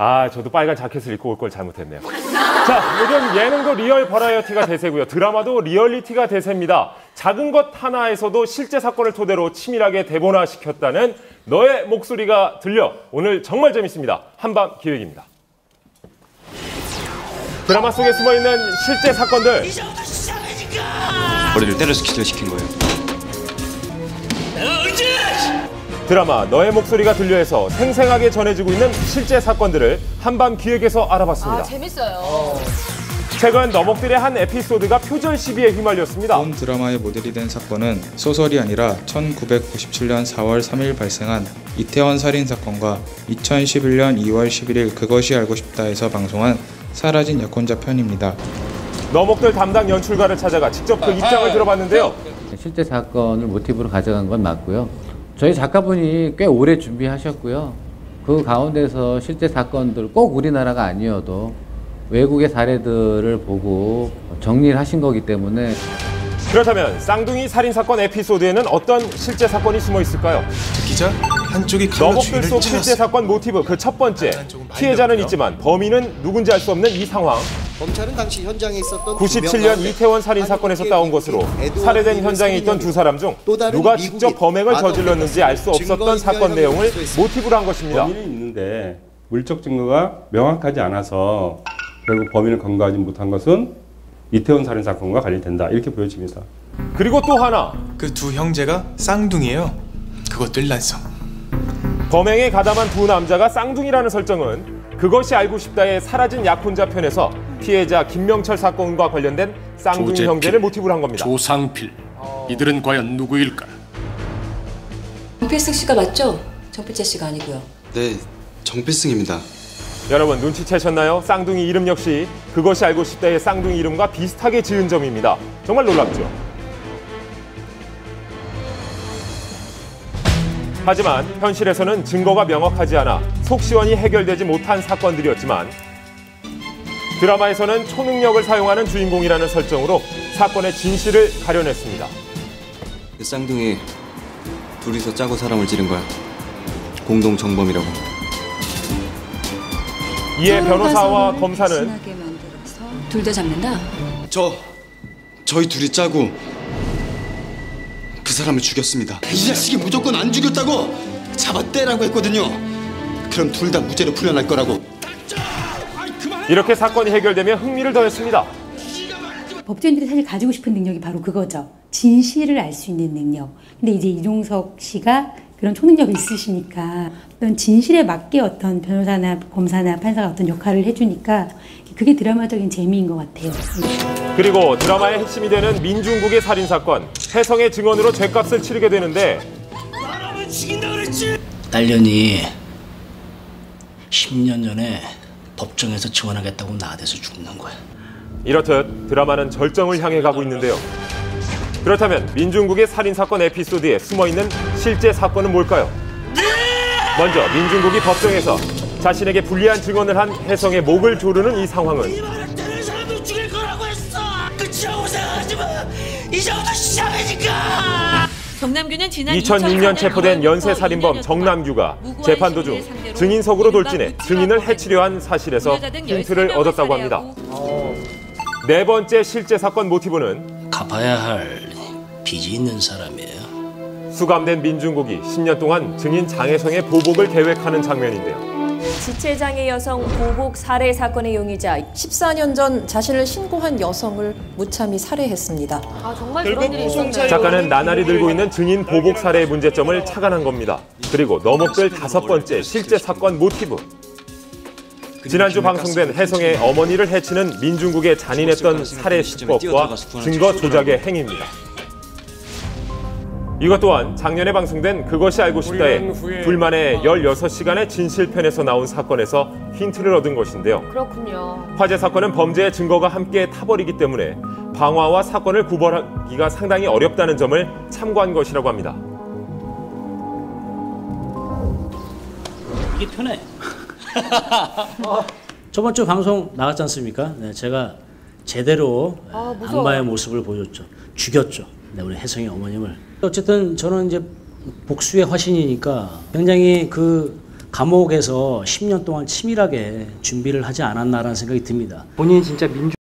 아, 저도 빨간 자켓을 입고 올 걸 잘못했네요. 자, 요즘 예능도 리얼 버라이어티가 대세고요. 드라마도 리얼리티가 대세입니다. 작은 것 하나에서도 실제 사건을 토대로 치밀하게 대본화시켰다는 너의 목소리가 들려. 오늘 정말 재밌습니다. 한밤 기획입니다. 드라마 속에 숨어있는 실제 사건들. 머리를 때려서 기절시킨 거예요. 드라마 너의 목소리가 들려에서 생생하게 전해지고 있는 실제 사건들을 한밤 기획에서 알아봤습니다. 아, 재밌어요. 최근 너목들의 한 에피소드가 표절 시비에 휘말렸습니다. 본 드라마의 모델이 된 사건은 소설이 아니라 1997년 4월 3일 발생한 이태원 살인사건과 2011년 2월 11일 그것이 알고 싶다에서 방송한 사라진 약혼자 편입니다. 너목들 담당 연출가를 찾아가 직접 그 입장을 들어봤는데요. 실제 사건을 모티브로 가져간 건 맞고요. 저희 작가분이 꽤 오래 준비하셨고요. 그 가운데서 실제 사건들 꼭 우리나라가 아니어도 외국의 사례들을 보고 정리를 하신 거기 때문에. 그렇다면 쌍둥이 살인사건 에피소드에는 어떤 실제 사건이 숨어 있을까요? 기자, 한쪽이 너목들 속 실제 사건 모티브 그 첫 번째. 피해자는 있지만 범인은 누군지 알 수 없는 이 상황. 검찰은 당시 현장에 있었던 97년 이태원 살인사건에서 따온 것으로 살해된 현장에 있던 두 사람 중 누가 직접 범행을 저질렀는지 알 수 없었던 사건 내용을 모티브로 한 것입니다. 범인이 있는데 물적 증거가 명확하지 않아서 결국 범인을 검거하지 못한 것은 이태원 살인사건과 관련된다. 이렇게 보여집니다. 그리고 또 하나. 그 두 형제가 쌍둥이에요. 그것도 일란성. 범행에 가담한 두 남자가 쌍둥이라는 설정은 그것이 알고 싶다의 사라진 약혼자 편에서 피해자 김명철 사건과 관련된 쌍둥이 조재필, 형제를 모티브로 한 겁니다. 조상필, 이들은 과연 누구일까? 정필승 씨가 맞죠? 정필재 씨가 아니고요. 네, 정필승입니다. 여러분 눈치채셨나요? 쌍둥이 이름 역시 그것이 알고 싶다의 쌍둥이 이름과 비슷하게 지은 점입니다. 정말 놀랍죠? 하지만 현실에서는 증거가 명확하지 않아 속 시원히 해결되지 못한 사건들이었지만 드라마에서는 초능력을 사용하는 주인공이라는 설정으로 사건의 진실을 가려냈습니다. 그 쌍둥이 둘이서 짜고 사람을 찌른 거야. 공동 정범이라고. 이에 변호사와 검사는 둘 다 잡는다? 저희 둘이 짜고 그 사람을 죽였습니다. 이 자식이 무조건 안 죽였다고 잡아떼라고 했거든요. 그럼 둘 다 무죄로 풀려날 거라고. 이렇게 사건이 해결되며 흥미를 더했습니다. 법조인들이 사실 가지고 싶은 능력이 바로 그거죠. 진실을 알 수 있는 능력. 근데 이제 이종석 씨가 그런 초능력이 있으시니까 어떤 진실에 맞게 어떤 변호사나 검사나 판사가 어떤 역할을 해주니까 그게 드라마적인 재미인 것 같아요. 그리고 드라마의 핵심이 되는 민중국의 살인사건. 혜성의 증언으로 죗값을 치르게 되는데 딸년이 10년 전에 법정에서 증언하겠다고 나대서 죽는 거야. 이렇듯 드라마는 절정을 향해 가고 있는데요. 그렇다면 민중국의 살인사건 에피소드에 숨어있는 실제 사건은 뭘까요? 먼저 민중국이 법정에서 자신에게 불리한 증언을 한 혜성의 목을 조르는 이 상황은 다른 사람도 죽일 거라고 했어. 끝이라고 생각하지 마. 이제부터 시작이니까. 정남규는 지난 2006년 체포된 연쇄살인범 정남규가 재판 도중 증인석으로 돌진해 증인을 해치려 한 사실에서 힌트를 얻었다고 합니다. 네 번째 실제 사건 모티브는 갚아야 할 빚이 있는 사람이에요. 수감된 민중국이 10년 동안 증인 장혜성의 보복을 계획하는 장면인데요. 지체장애 여성 보복 살해 사건의 용의자 14년 전 자신을 신고한 여성을 무참히 살해했습니다. 아, 정말 그런 일이 있었네요. 작가는 나날이 들고 있는 증인 보복 살해의 문제점을 착안한 겁니다. 그리고 너목들 다섯 번째 실제 사건 모티브. 지난주 방송된 혜성의 어머니를 해치는 민중국의 잔인했던 살해 수법과 증거 조작의 행위입니다. 이것 또한 작년에 방송된 그것이 알고 싶다의 둘만의 16시간의 진실편에서 나온 사건에서 힌트를 얻은 것인데요. 그렇군요. 화재 사건은 범죄의 증거가 함께 타버리기 때문에 방화와 사건을 구별하기가 상당히 어렵다는 점을 참고한 것이라고 합니다. 이게 편해. 저번 주 방송 나갔지 않습니까? 네, 제가 제대로 악마의 모습을 보여줬죠. 죽였죠. 네, 우리 혜성의 어머님을. 어쨌든 저는 이제 복수의 화신이니까 굉장히 그 감옥에서 10년 동안 치밀하게 준비를 하지 않았나라는 생각이 듭니다. 본인이 진짜 민주